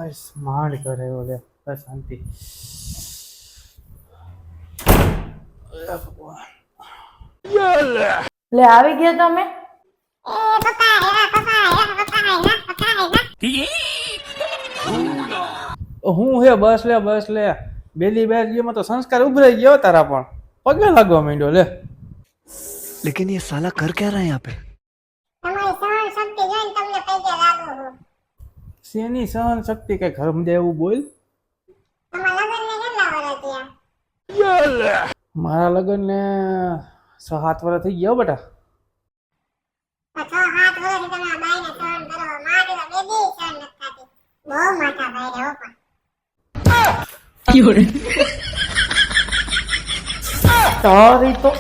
બસ માંડ કરે ઓલે બસ શાંતિ. લે આવી ગયા તમે? હું હે બસ લે બેલી બેર ગયો તો સંસ્કાર ઉભરાઈ ગયો તારા પણ પગે લાગવા માંડ્યો લે. लेकिन ये साला कर क्या रहा है यहाँ पे? શેની સહન શક્તિ કઈ ઘર દે એવું બોલ. મારા લગ્ન ને 6-7 વર્ષ થઈ ગયા બેટા. તારી તો